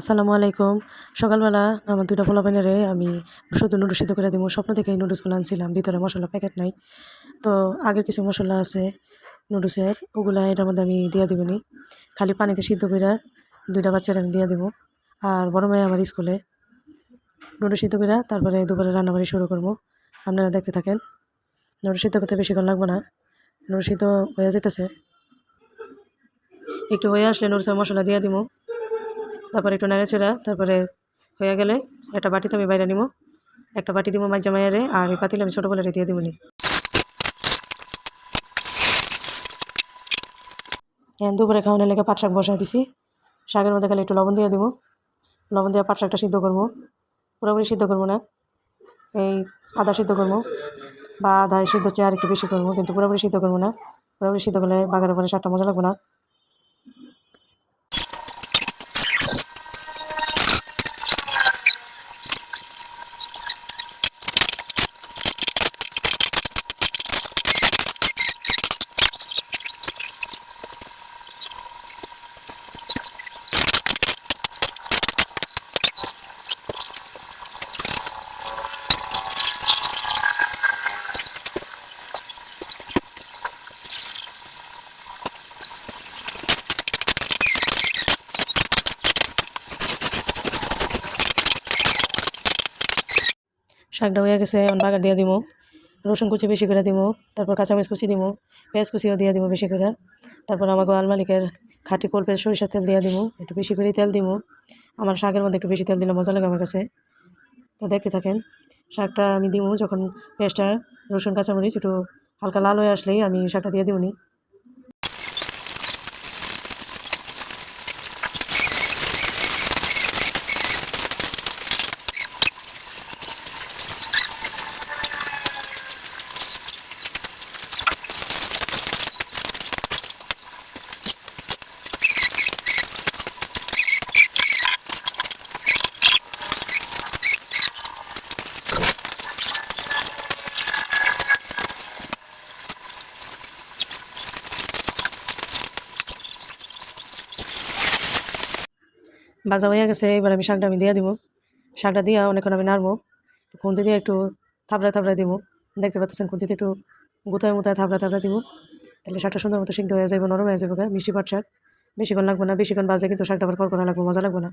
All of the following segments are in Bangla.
আসসালামু আলাইকুম। সকালবেলা আমার ২ টা পোলাপাইনেরে আমি শুধু নুডলস সিদ্ধ করে দিমু। স্বপ্ন থেকে এই নুডলসগুলো আনছিলাম। ভিতরে মসলা প্যাকেট নাই। তো আগের কিছু মসলা আছে নুডলসের, ওগুলা এটার মধ্যে আমি দিয়া দিবনি। খালি পানিতে সিদ্ধ কইরা ২ টা বাচ্চারে আমি দিয়া দিমু। আর বড় মেয়ে আমার স্কুলে। নুডলস সিদ্ধ কইরা তারপরে দুপুরে রান্নাবাড়ি শুরু করবো। আপনারা দেখতে থাকেন। নুডলস সিদ্ধ করতে বেশিক্ষণ লাগবে না। নুডলস সিদ্ধ হয়ে যাইতেছে। একটু হয়ে আসলে নুডলসের মসলা দিয়া দিমু। তারপরে একটু নেড়েচেড়া তারপরে হয়ে গেলে একটা বাটিতে আমি বাইরে নিমু। একটা বাটি দিব মাইজা মাইয়ারে, আর এই পাতিলে আমি ছোটো পোলারে দিয়ে দিবনি। দুপুরে খাওয়ানোর লেগে পাট শাক বসাই দিছি। শাকের মধ্যে খালি একটু লবণ দিয়ে দিব। লবণ দিয়ে পাট শাকটা সিদ্ধ করবো। পুরোপুরি সিদ্ধ করবো না, এই আধা সিদ্ধ করবো বা আধা সিদ্ধ চেয়ে আর একটু বেশি করবো, কিন্তু পুরোপুরি সিদ্ধ করবো না। পুরোপুরি সিদ্ধ করলে বাগারের পরে শাকটা মজা লাগবে না। শাকটা হয়ে গেছে, এখন বাগার দিয়ে দিব। রসুন কুচি বেশি করে দিব, তারপর কাঁচামরিচ কুচি দিব, পেঁয়াজ কুচিও দিয়ে দিব বেশি করে। তারপর আমার গোয়াল মালিকের খাঁটি কল্পের সরিষার তেল দিয়ে দিব, একটু বেশি করে তেল দিব। আমার শাকের মধ্যে একটু বেশি তেল দিলে মজা লাগে আমার কাছে। তো দেখতে থাকেন। শাকটা আমি দিব, যখন পেঁয়াজটা রসুন কাঁচামরিচ একটু হালকা লাল হয়ে আসলেই আমি শাকটা দিয়ে দিবনি। ভাজা হয়ে গেছে, এবার আমি শাকটা দিয়ে দিব। শাকটা দিয়ে অনেকক্ষণ আমি নাড়বো। খুন্তি দিয়ে একটু থাবড়া থাবড়া দিব। দেখতে পাচ্ছেন খুন্তিতে একটু গুতায় মুতায় থাবড়া থাবড়া দিব। তাহলে শাকটা সুন্দর মতো সিদ্ধ হয়ে যাবে, নরম হয়ে যাবে। মিষ্টি পাট শাক বেশিক্ষণ লাগবে না। বেশিক্ষণ ভাজলে কিন্তু শাকটা আবার কড়কড়া লাগবে, মজা লাগবে না।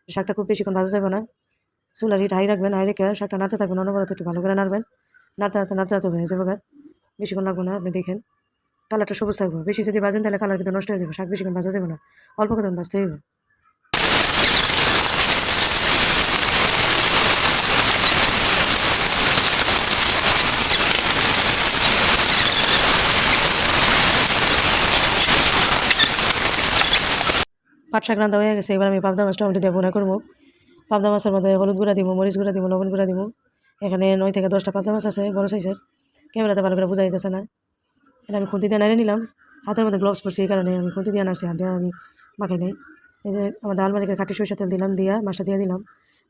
শাকটা খুব বেশিক্ষণ ভাজা যাবে না। চুলার হিট হাই রাখবেন, হাই রেখে শাকটা নাড়তে থাকবেন, অনবরত একটু ভালো করে নাড়বেন। নাড়তে নাড়তে নাড়তে নাড়তে হয়ে যাবে। বেশিক্ষণ লাগবে না। আপনি দেখেন কালারটা সবুজ থাকবে। বেশি যদি ভাজেন তাহলে কালার কিন্তু নষ্ট হয়ে যাবে। শাক বেশিক্ষণ ভাজা যাবে না, অল্প কতক্ষণ ভাজতে হবে। পাট শাক রান্না হয়ে গেছে, এবার আমি পাবদা মাছ টমেটো দিয়ে বোনা করবো। পাবদা মাছের মধ্যে হলুদ গুঁড়া দিব, মরিচ গুঁড়া দিব, লবণ গুঁড়া দিব। এখানে 9 থেকে 10টা পাবদা মাছ আছে, বড় সাইজের। ক্যামেরাতে ভালো করে বোঝা যাইতেছে না। এটা আমি খুন্তি দিয়ে নাড়িয়ে নিলাম। হাতের মধ্যে গ্লোভস পরছি, এই কারণে আমি খুন্তি দিয়ে নাড়ছি, হাত দিয়ে আমি মাখাই নাই। এই যে আমার ডাল মালিকের খাঁটি সরিষার তেল দিলাম, দিয়া মাছটা দিয়ে দিলাম।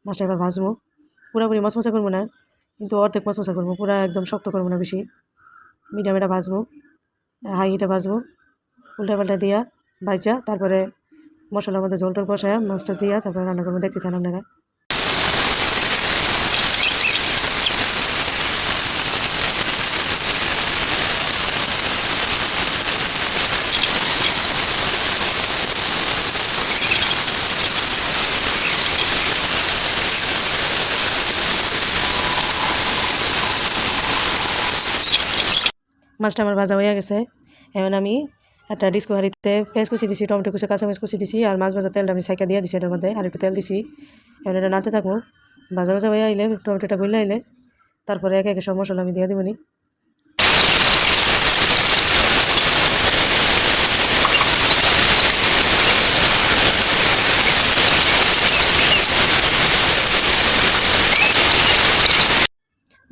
মাছটা এবার ভাজবো। পুরোপুরি মশমশা করবো না, কিন্তু অর্ধেক মশমশা করবো, পুরো একদম শক্ত করবো না বেশি। মিডিয়াম এটা ভাজবো, হাই হিটে ভাজবো। উল্টা পাল্টা দিয়া ভাজা তারপরে মশলার মধ্যে ঝোল টোল কষায় মাছটা দিয়া তারপরে রান্না করবো। দেখতে থাকেন আপনারা। মাছটা আমার ভাজা হয়ে গেছে। এখন আমি একটা ডিস্কো হাঁড়িতে পেঁয়াজ কুচি দিছি, টমেটো কুচি, কাঁচামরিচ কুচি দিছি, আর মাছ ভাজা তেলটা আমি সাইকা দিয়ে দিছি এটার মধ্যে, আর একটু তেল দিছি। এখন এটা নাড়তে থাকবো। ভাজা ভাজা হয়ে আইলে, টমেটোটা গলে আইলে তারপরে একে একে সব মশলা আমি দিয়ে দিবনি।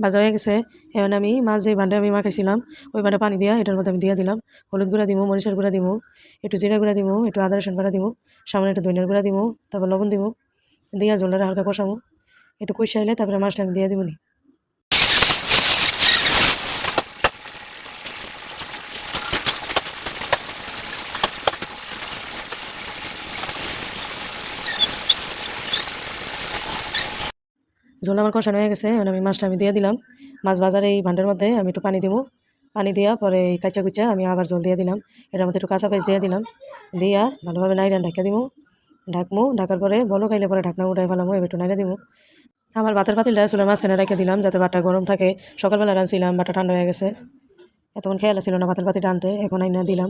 ভাজা হয়ে গেছে। এখন আমি মাছ যে ভান্ডে আমি মাখাইছিলাম, ওই ভান্ডে পানি দিয়া এটার মধ্যে আমি দিয়ে দিলাম। হলুদ গুঁড়া দিব, মরিচের গুঁড়া দিব, একটু জিরা গুঁড়া দিব, একটু আদা রসুন বাটা দিব, সামান্য একটু ধনিয়ার গুঁড়া দিব, তারপর লবণ দিব। দিয়া ঝোলটা হালকা কষাবো। একটু কষাইলে তারপরে মাছটা আমি দিয়ে দিবনি। ঝোল আমার কষানো হয়ে গেছে, এখন আমি মাছটা দিয়ে দিলাম। মাছ ভাজার এই ভান্ডার মধ্যে আমি একটু পানি দিব। পানি দিয়া পরে এই কাঁচা কুচা আমি আবার জল দিয়ে দিলাম। এটার মধ্যে একটু কাঁচা পেঁয়াজ দিয়ে দিলাম। দিয়া ভালোভাবে নাইরা ঢাকা দিব। ঢাকমু, ঢাকার পরে বলো খাইলে পরে ঢাকনা উঠাই ফেলামো, এবার একটু নাইরা দিব। আমার ভাতের পাতিলটা চুলার মাঝখানে রেখে দিলাম যাতে ভাতটা গরম থাকে। সকালবেলা রাঁধছিলাম, ভাতটা ঠান্ডা হয়ে গেছে, এতক্ষণ খেয়াল ছিল না ভাতের পাতিলটা আনতে, এখন আইনা দিলাম।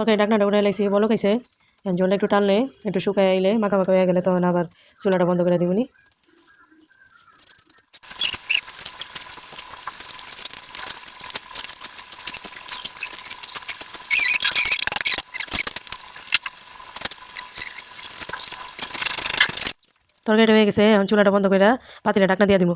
ওকে, ঢাকনাটা উঠাই লাইছি, বলো খাইছে। জলটা একটু টানলে একটু শুকায় আইলে মাখা মাখা হয়ে গেলে তখন আবার চুলাটা বন্ধ করে দিবনি। তরকারিটা হয়ে গেছে, এখন চুলাটা বন্ধ করে পাতিলে ঢাকনা দিয়ে দিব।